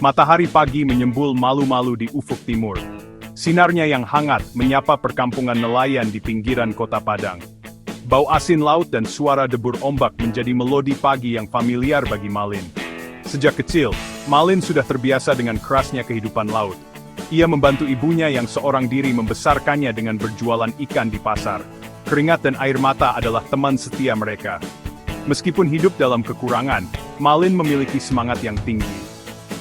Matahari pagi menyembul malu-malu di ufuk timur. Sinarnya yang hangat menyapa perkampungan nelayan di pinggiran kota Padang. Bau asin laut dan suara debur ombak menjadi melodi pagi yang familiar bagi Malin. Sejak kecil, Malin sudah terbiasa dengan kerasnya kehidupan laut. Ia membantu ibunya yang seorang diri membesarkannya dengan berjualan ikan di pasar. Keringat dan air mata adalah teman setia mereka. Meskipun hidup dalam kekurangan, Malin memiliki semangat yang tinggi.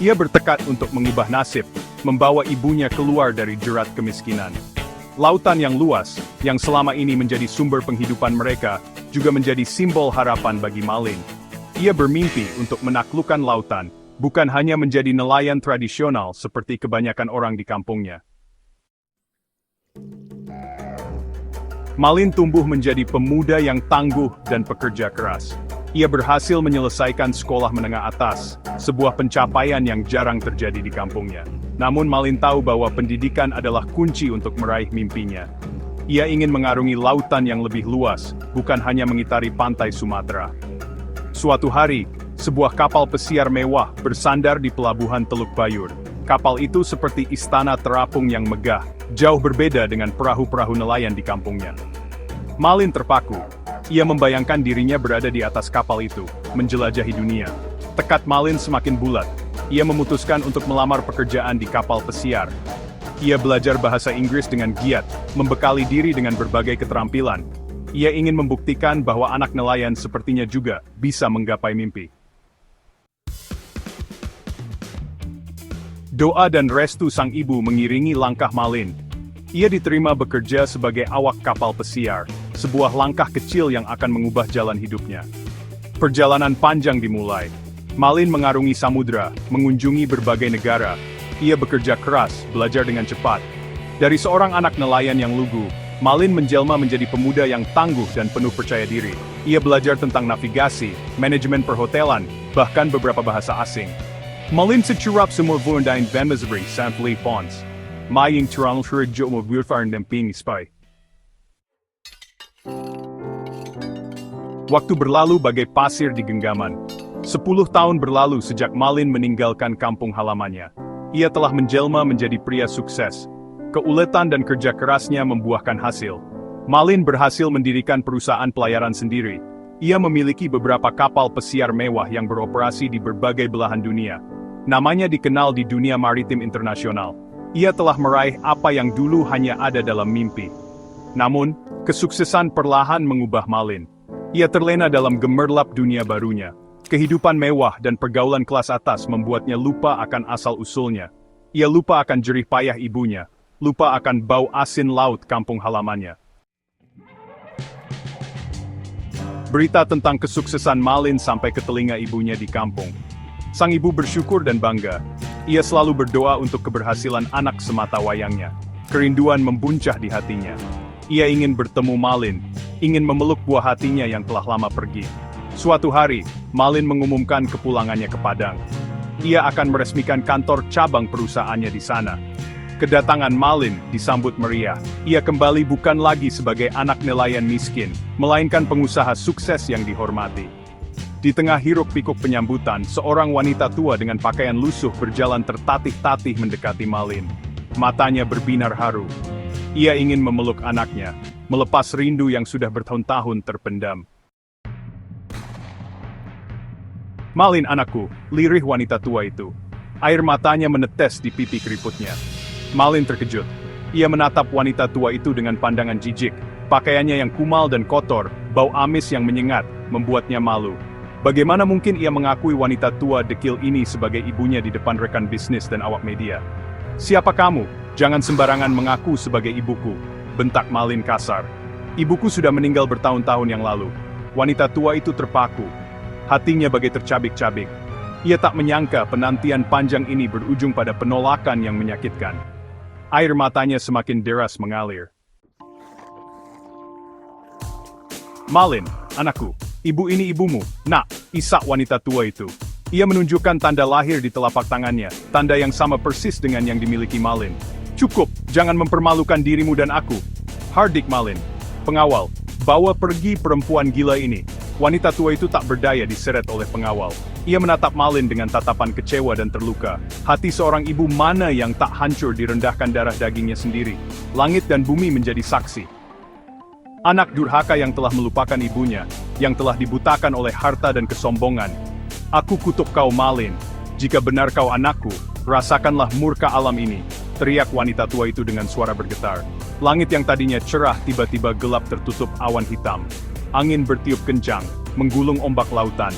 Ia bertekad untuk mengubah nasib, membawa ibunya keluar dari jerat kemiskinan. Lautan yang luas, yang selama ini menjadi sumber penghidupan mereka, juga menjadi simbol harapan bagi Malin. Ia bermimpi untuk menaklukkan lautan, bukan hanya menjadi nelayan tradisional seperti kebanyakan orang di kampungnya. Malin tumbuh menjadi pemuda yang tangguh dan pekerja keras. Ia berhasil menyelesaikan sekolah menengah atas, sebuah pencapaian yang jarang terjadi di kampungnya. Namun Malin tahu bahwa pendidikan adalah kunci untuk meraih mimpinya. Ia ingin mengarungi lautan yang lebih luas, bukan hanya mengitari pantai Sumatera. Suatu hari, sebuah kapal pesiar mewah bersandar di pelabuhan Teluk Bayur. Kapal itu seperti istana terapung yang megah, jauh berbeda dengan perahu-perahu nelayan di kampungnya. Malin terpaku. Ia membayangkan dirinya berada di atas kapal itu, menjelajahi dunia. Tekad Malin semakin bulat. Ia memutuskan untuk melamar pekerjaan di kapal pesiar. Ia belajar bahasa Inggris dengan giat, membekali diri dengan berbagai keterampilan. Ia ingin membuktikan bahwa anak nelayan sepertinya juga bisa menggapai mimpi. Doa dan restu sang ibu mengiringi langkah Malin. Ia diterima bekerja sebagai awak kapal pesiar, sebuah langkah kecil yang akan mengubah jalan hidupnya. Perjalanan panjang dimulai. Malin mengarungi samudra, mengunjungi berbagai negara. Ia bekerja keras, belajar dengan cepat. Dari seorang anak nelayan yang lugu, Malin menjelma menjadi pemuda yang tangguh dan penuh percaya diri. Ia belajar tentang navigasi, manajemen perhotelan, bahkan beberapa bahasa asing. Malin securap semua vundain Vemazri Sanfli Pons. Maying Toronto Shurjo Mobilfarn dan Pingispai. Waktu berlalu bagai pasir di genggaman. 10 tahun berlalu sejak Malin meninggalkan kampung halamannya. Ia telah menjelma menjadi pria sukses. Keuletan dan kerja kerasnya membuahkan hasil. Malin berhasil mendirikan perusahaan pelayaran sendiri. Ia memiliki beberapa kapal pesiar mewah yang beroperasi di berbagai belahan dunia. Namanya dikenal di dunia maritim internasional. Ia telah meraih apa yang dulu hanya ada dalam mimpi. Namun, kesuksesan perlahan mengubah Malin. Ia terlena dalam gemerlap dunia barunya. Kehidupan mewah dan pergaulan kelas atas membuatnya lupa akan asal-usulnya. Ia lupa akan jerih payah ibunya, lupa akan bau asin laut kampung halamannya. Berita tentang kesuksesan Malin sampai ke telinga ibunya di kampung. Sang ibu bersyukur dan bangga. Ia selalu berdoa untuk keberhasilan anak semata wayangnya. Kerinduan membuncah di hatinya. Ia ingin bertemu Malin, ingin memeluk buah hatinya yang telah lama pergi. Suatu hari, Malin mengumumkan kepulangannya ke Padang. Ia akan meresmikan kantor cabang perusahaannya di sana. Kedatangan Malin disambut meriah. Ia kembali bukan lagi sebagai anak nelayan miskin, melainkan pengusaha sukses yang dihormati. Di tengah hiruk-pikuk penyambutan, seorang wanita tua dengan pakaian lusuh berjalan tertatih-tatih mendekati Malin. Matanya berbinar haru. Ia ingin memeluk anaknya, melepas rindu yang sudah bertahun-tahun terpendam. Malin anakku, lirih wanita tua itu. Air matanya menetes di pipi keriputnya. Malin terkejut. Ia menatap wanita tua itu dengan pandangan jijik. Pakaiannya yang kumal dan kotor, bau amis yang menyengat, membuatnya malu. Bagaimana mungkin ia mengakui wanita tua dekil ini sebagai ibunya di depan rekan bisnis dan awak media? Siapa kamu? Jangan sembarangan mengaku sebagai ibuku, bentak Malin kasar. Ibuku sudah meninggal bertahun-tahun yang lalu. Wanita tua itu terpaku. Hatinya bagai tercabik-cabik. Ia tak menyangka penantian panjang ini berujung pada penolakan yang menyakitkan. Air matanya semakin deras mengalir. Malin, anakku. Ibu ini ibumu, nak, isak wanita tua itu. Ia menunjukkan tanda lahir di telapak tangannya, tanda yang sama persis dengan yang dimiliki Malin. Cukup, jangan mempermalukan dirimu dan aku. Hardik Malin. Pengawal, bawa pergi perempuan gila ini. Wanita tua itu tak berdaya diseret oleh pengawal. Ia menatap Malin dengan tatapan kecewa dan terluka. Hati seorang ibu mana yang tak hancur direndahkan darah dagingnya sendiri. Langit dan bumi menjadi saksi. Anak durhaka yang telah melupakan ibunya, yang telah dibutakan oleh harta dan kesombongan. Aku kutuk kau Malin. Jika benar kau anakku, rasakanlah murka alam ini. Teriak wanita tua itu dengan suara bergetar. Langit yang tadinya cerah tiba-tiba gelap tertutup awan hitam. Angin bertiup kencang, menggulung ombak lautan.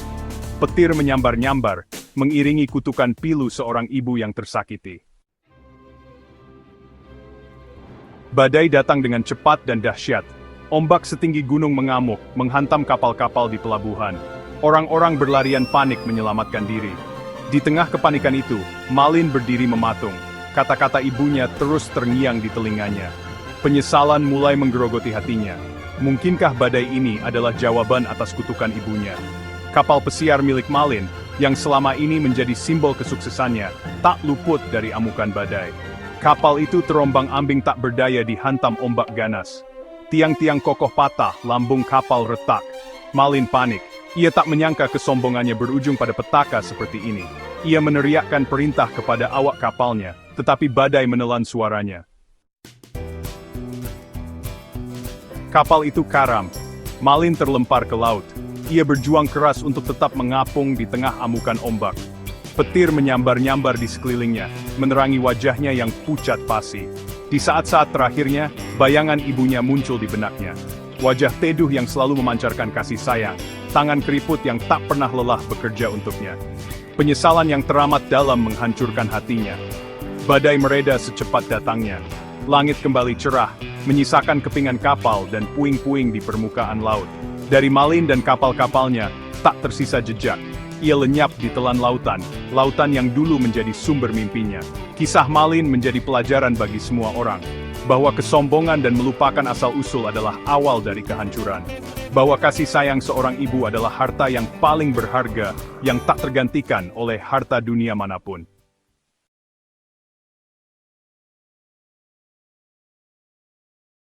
Petir menyambar-nyambar, mengiringi kutukan pilu seorang ibu yang tersakiti. Badai datang dengan cepat dan dahsyat. Ombak setinggi gunung mengamuk, menghantam kapal-kapal di pelabuhan. Orang-orang berlarian panik menyelamatkan diri. Di tengah kepanikan itu, Malin berdiri mematung. Kata-kata ibunya terus terngiang di telinganya. Penyesalan mulai menggerogoti hatinya. Mungkinkah badai ini adalah jawaban atas kutukan ibunya? Kapal pesiar milik Malin, yang selama ini menjadi simbol kesuksesannya, tak luput dari amukan badai. Kapal itu terombang-ambing tak berdaya dihantam ombak ganas. Tiang-tiang kokoh patah, lambung kapal retak. Malin panik. Ia tak menyangka kesombongannya berujung pada petaka seperti ini. Ia meneriakkan perintah kepada awak kapalnya, tetapi badai menelan suaranya. Kapal itu karam. Malin terlempar ke laut. Ia berjuang keras untuk tetap mengapung di tengah amukan ombak. Petir menyambar-nyambar di sekelilingnya, menerangi wajahnya yang pucat pasi. Di saat-saat terakhirnya, bayangan ibunya muncul di benaknya. Wajah teduh yang selalu memancarkan kasih sayang, tangan keriput yang tak pernah lelah bekerja untuknya. Penyesalan yang teramat dalam menghancurkan hatinya. Badai mereda secepat datangnya. Langit kembali cerah, menyisakan kepingan kapal dan puing-puing di permukaan laut. Dari Malin dan kapal-kapalnya, tak tersisa jejak. Ia lenyap di telan lautan, lautan yang dulu menjadi sumber mimpinya. Kisah Malin menjadi pelajaran bagi semua orang, bahwa kesombongan dan melupakan asal-usul adalah awal dari kehancuran. Bahwa kasih sayang seorang ibu adalah harta yang paling berharga, yang tak tergantikan oleh harta dunia manapun.